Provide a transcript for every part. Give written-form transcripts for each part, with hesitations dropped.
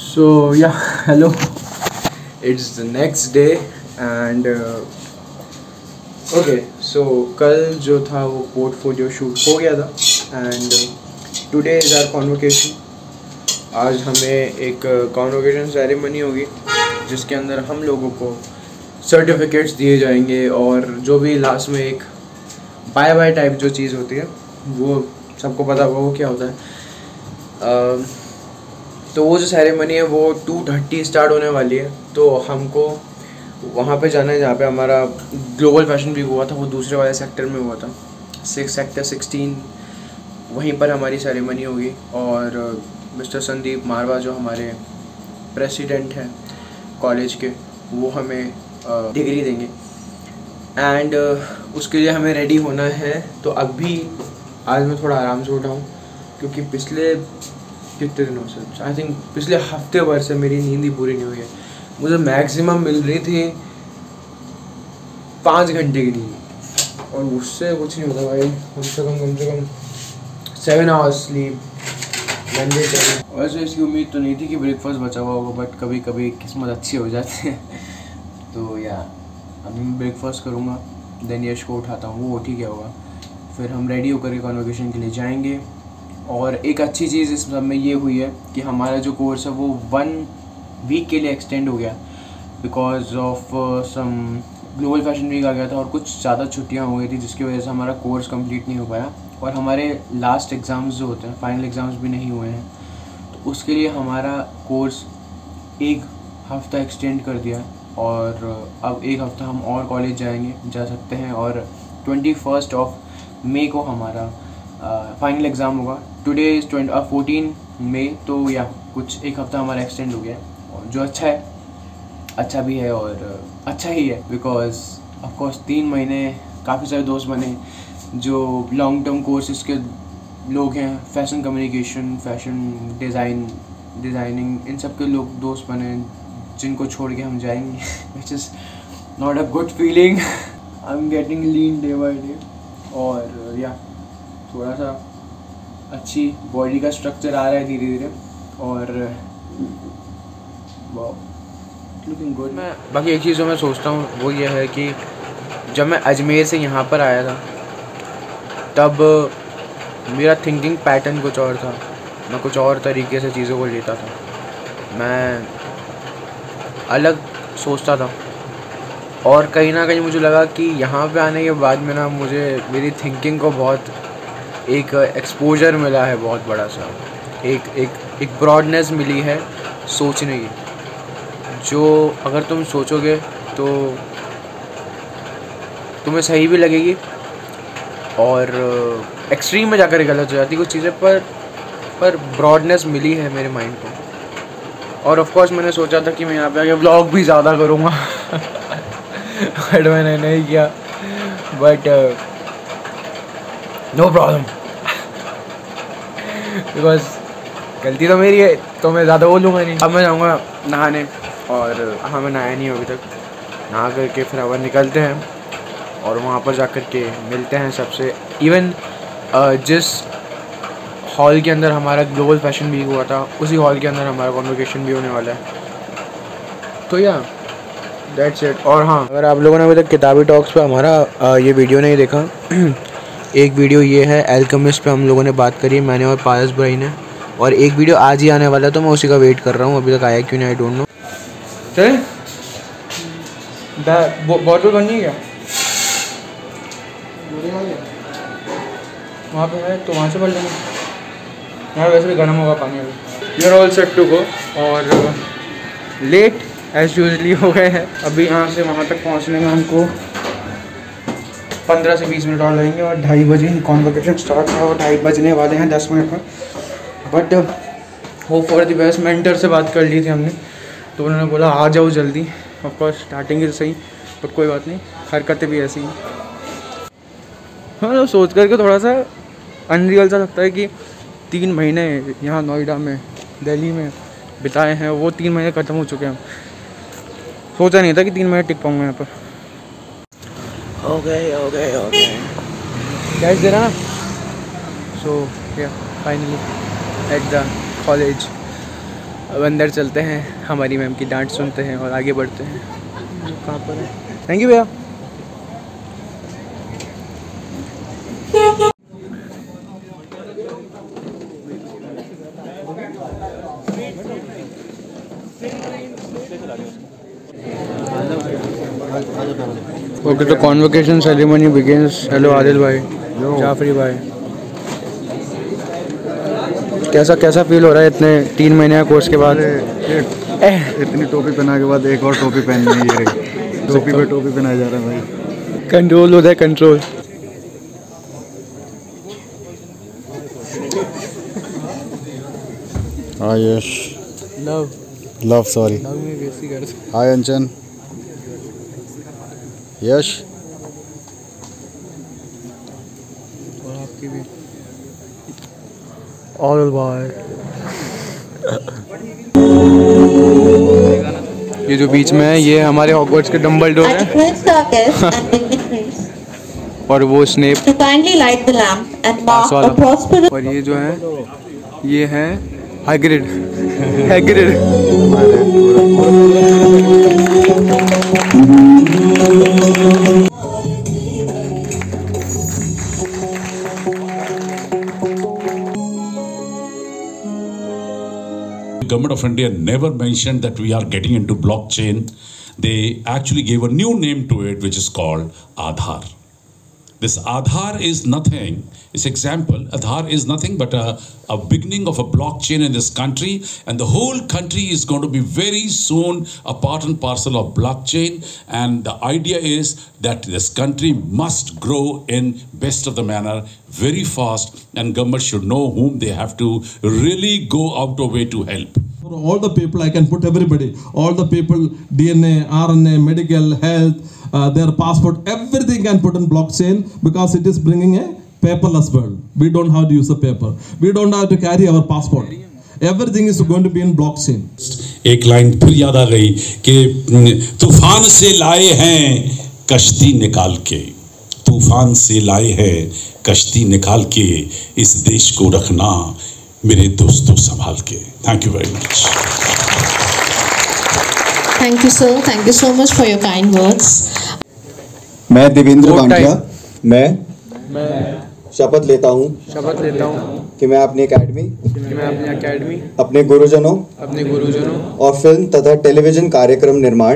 So yeah, hello. It's the next day and okay. So कल जो था वो पोर्टफोलियो शूट हो गया था and today is our convocation. आज हमें एक कॉन्वोकेशन सेरेमनी होगी जिसके अंदर हम लोगों को सर्टिफिकेट्स दिए जाएंगे और जो भी लास्ट में एक बाय बाय टाइप जो चीज़ होती है वो सबको पता होगा वो क्या होता है। तो वो जो सेरेमनी है वो 2:30 स्टार्ट होने वाली है। तो हमको वहाँ पे जाना है जहाँ पे हमारा ग्लोबल फैशन वीक हुआ था, वो दूसरे वाले सेक्टर में हुआ था, सेक्टर 16। वहीं पर हमारी सेरेमनी होगी और मिस्टर संदीप मारवा जो हमारे प्रेसिडेंट हैं कॉलेज के, वो हमें डिग्री देंगे एंड उसके लिए हमें रेडी होना है। तो अभी आज मैं थोड़ा आराम से उठा हूँ क्योंकि पिछले कितने दिनों से, आई थिंक पिछले हफ्ते भर से मेरी नींद ही पूरी नहीं हुई है। मुझे मैक्सिमम मिल रही थी 5 घंटे की नींद और उससे कुछ नहीं होता भाई। कम से कम 7 आवर्स स्लीप मंडे चाहिए। वैसे इसकी उम्मीद तो नहीं थी कि ब्रेकफास्ट बचा हुआ होगा, बट कभी कभी किस्मत अच्छी हो जाती है। तो या अभी मैं ब्रेकफास्ट करूँगा, देन यश को उठाता हूँ, वो ठीक है होगा, फिर हम रेडी होकर के कॉन्वोकेशन के लिए जाएंगे। और एक अच्छी चीज़ इस सब में ये हुई है कि हमारा जो कोर्स है वो 1 वीक के लिए एक्सटेंड हो गया because of some global fashion week आ गया था और कुछ ज़्यादा छुट्टियां हो गई थी जिसकी वजह से हमारा कोर्स कंप्लीट नहीं हो पाया और हमारे लास्ट एग्ज़ाम्स जो होते हैं, फाइनल एग्ज़ाम्स भी नहीं हुए हैं। तो उसके लिए हमारा कोर्स 1 हफ़्ता एक्सटेंड कर दिया और अब 1 हफ़्ता हम और कॉलेज जा सकते हैं और 21 मई को हमारा फाइनल एग्ज़ाम होगा। टुडे इज़ 14 मई। तो या कुछ 1 हफ़्ता हमारा एक्सटेंड हो गया और जो अच्छा है, अच्छा भी है और अच्छा ही है बिकॉज ऑफकोर्स 3 महीने काफ़ी सारे दोस्त बने जो लॉन्ग टर्म कोर्सेज के लोग हैं, फैशन कम्युनिकेशन, फैशन डिज़ाइनिंग, इन सब के लोग दोस्त बने जिनको छोड़ के हम जाएंगे which is not a good feeling. I am getting lean day by day और या थोड़ा सा अच्छी बॉडी का स्ट्रक्चर आ रहा है धीरे धीरे और लुकिंग गुड। मैं बाकी एक चीज़ जो मैं सोचता हूँ वो ये है कि जब मैं अजमेर से यहाँ पर आया था तब मेरा थिंकिंग पैटर्न कुछ और था, मैं कुछ और तरीके से चीज़ों को लेता था, मैं अलग सोचता था और कहीं ना कहीं मुझे लगा कि यहाँ पे आने के बाद में ना मुझे मेरी थिंकिंग को बहुत एक एक्सपोजर मिला है, बहुत बड़ा सा एक ब्रॉडनेस मिली है सोचने की, जो अगर तुम सोचोगे तो तुम्हें सही भी लगेगी और एक्सट्रीम में जाकर गलत हो जाती कुछ चीज़ें, पर ब्रॉडनेस मिली है मेरे माइंड को। और ऑफ कोर्स मैंने सोचा था कि मैं यहाँ पे आके व्लॉग भी ज़्यादा करूँगा बट मैंने नहीं किया, बट नो प्रॉब्लम बिकॉज गलती तो मेरी है तो मैं ज़्यादा बोलूँगा नहीं। अब मैं जाऊँगा नहाने और हाँ मैं नहाया नहीं अभी तक, नहा करके फिर अब निकलते हैं और वहाँ पर जाकर के मिलते हैं सबसे। इवन जिस हॉल के अंदर हमारा ग्लोबल फैशन वीक हुआ था उसी हॉल के अंदर हमारा कॉन्वोकेशन भी होने वाला है। तो या दैट्स इट। और हाँ, अगर आप लोगों ने अभी तक किताबी टॉक्स पे हमारा ये वीडियो नहीं देखा एक वीडियो ये है एल्केमिस्ट पे हम लोगों ने बात करी, मैंने और पारस भाई ने, और एक वीडियो आज ही आने वाला है तो मैं उसी का वेट कर रहा हूँ, अभी तक आया क्यों नहीं आई डोंट नो। चले बॉटल करनी है क्या वहाँ पे है तो वहाँ से भर लेंगे, यहाँ वैसे भी गर्म होगा पानी। अभी you're all set to go और लेट एज यूजली हो गए हैं। अभी यहाँ से वहाँ तक पहुँचने में हमको 15 से 20 मिनट और लगेंगे और 2:30 बजे कॉन्वोकेशन स्टार्ट है और 2:30 बजने वाले हैं 10 मिनट में। But hope for the best, mentor से बात कर ली थी हमने तो उन्होंने बोला आ जाओ जल्दी। ऑफकोर्स स्टार्टिंग से सही बट कोई बात नहीं, हरकतें भी ऐसी हैं। हाँ तो सोच करके थोड़ा सा अनरियल सा लगता है कि 3 महीने यहाँ नोएडा में, दिल्ली में बिताए हैं, वो 3 महीने ख़त्म हो चुके हैं। सोचा नहीं था कि 3 महीने टिक पाऊँगा यहाँ पर। Okay guys there are so yeah finally at the college अब अंदर चलते हैं, हमारी मैम की डांट सुनते हैं और आगे बढ़ते हैं। कहाँ पर है? थैंक यू भैया। ओके, तो convocation ceremony begins. Hello Adil भाई, जाफरी भाई, कैसा फील हो रहा है इतने 3 महीने का कोर्स के बाद? इतनी टोपी पहना के बाद एक और टोपी पहननी है। ये टोपी पे टोपी पहनाया जा रहा है भाई। कंट्रोल होता है, control. Hi Yash, love sorry. Hi Anchan, Yash और आपकी भी। All bye. ये जो बीच में है ये हमारे हॉगवर्ट्स के डम्बलडोर हैं। और वो स्नेप। और ये जो है ये है Hagrid. Government of India never mentioned that we are getting into blockchain. They actually gave a new name to it, which is called Aadhaar. This Aadhaar is nothing. This example, Aadhaar is nothing but a beginning of a blockchain in this country, and the whole country is going to be very soon a part and parcel of blockchain. And the idea is that this country must grow in best of the manner, very fast, and government should know whom they have to really go out of way to help. For all the people, I can put everybody, all the people, DNA, RNA, medical, health, their passport, everything can put in blockchain because it is bringing a paperless world. We don't have to use a paper. We don't have to carry our passport. Everything is going to be in blockchain. एक line फिर याद आ गई कि तूफान से लाए हैं कश्ती निकाल के, तूफान से लाए हैं कश्ती निकाल के, इस देश को रखना मेरे दोस्तों संभाल के। Thank you very much. Thank you, sir. Thank you so much for your kind words. मैं देवेंद्र भाटिया, मैं शपथ लेता हूँ कि मैं अपनी एकेडमी, अपने गुरुजनों और फिल्म तथा टेलीविजन कार्यक्रम निर्माण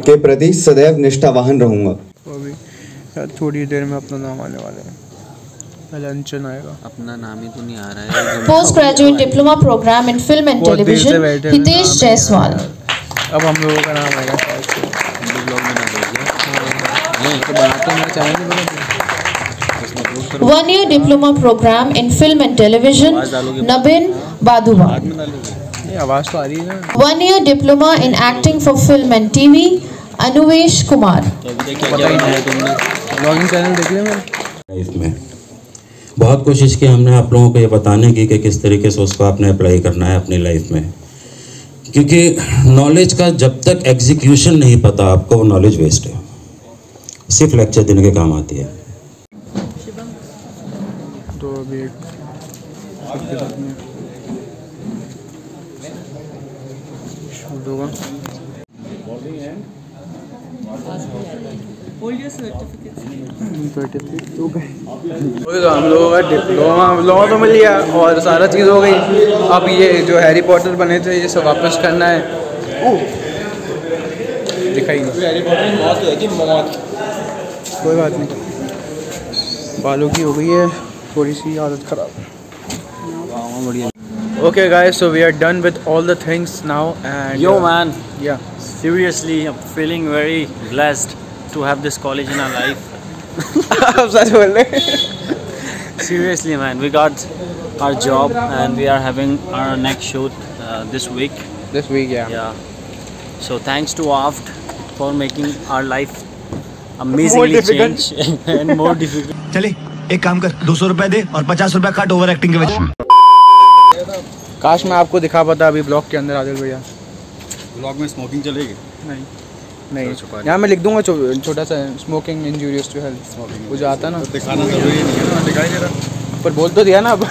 के प्रति सदैव निष्ठावान रहूँगा। थोड़ी देर में अपना नाम आने वाला है। लंचन आएगा। अपना नाम ही तो नहीं आ रहा है। Post graduate diploma programme in film and television, Hitesh Jaiswal. अब हम लोगों का नाम आएगा। One year diploma program in film and television, Nabin Baduwa। आवाज तो आ रही है ना। One year diploma in acting for film and TV, Anuvesh Kumar. Blogging channel देख लिया मेरा। लाइफ में बहुत कोशिश की हमने आप लोगों को ये बताने की कि किस तरीके से उसको आपने अप्लाई करना है अपनी लाइफ में, क्योंकि नॉलेज का जब तक एग्जीक्यूशन नहीं पता आपको, वो नॉलेज वेस्ट है, सिर्फ लेक्चर देने के काम आती है। तो अभी शूट होगा। तो हम लोगों का डिप्लोमा तो मिल गया और सारा चीज़ हो गई। अब ये जो हैरी पॉटर बने थे ये सब वापस करना है। दिखाई नहीं, कोई बात नहीं, बालों की हो गई है थोड़ी सी आदत खराब। Okay guys, so we are done with all the things now and yo man, yeah, seriously I'm feeling very blessed to have this college in our life. आप सच बोल रहे? Seriously man, we got our job and we are having our next shoot this week. This week, yeah. Yeah. So thanks to AFT for making our life amazingly change and more difficult. चले एक काम कर, 200 रुपए दे और 50 रुपए काट over acting के वजह। काश मैं आपको दिखा पाता अभी ब्लॉग के अंदर आदिल भैया। ब्लॉग में स्मोकिंग चलेगी? नहीं, यहाँ मैं लिख दूंगा छोटा सा, स्मोकिंग इंजूरियस टू हेल्थ। वो जो आता ना, दिखाना जरूरी नहीं है ना, दिखाई दे रहा, पर बोल तो दिया ना अब।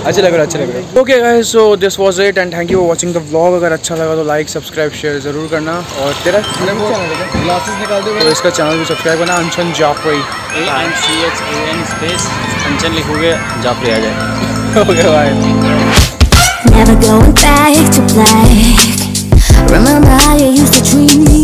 अच्छा लग रहा है। Okay guys, so this was it and thank you for watching the vlog. अगर अच्छा लगा तो लाइक सब्सक्राइब शेयर ज़रूर करना। और तेरा ग्लासेस निकाल दो तो इसका चैनल भी सब्सक्राइब करना, अंचन जाफरी ANCHAN स्पेस अंचन लिखोगे जाफरी आ जाएगा। Okay bye. Never going back to black. Remember how you used to treat me.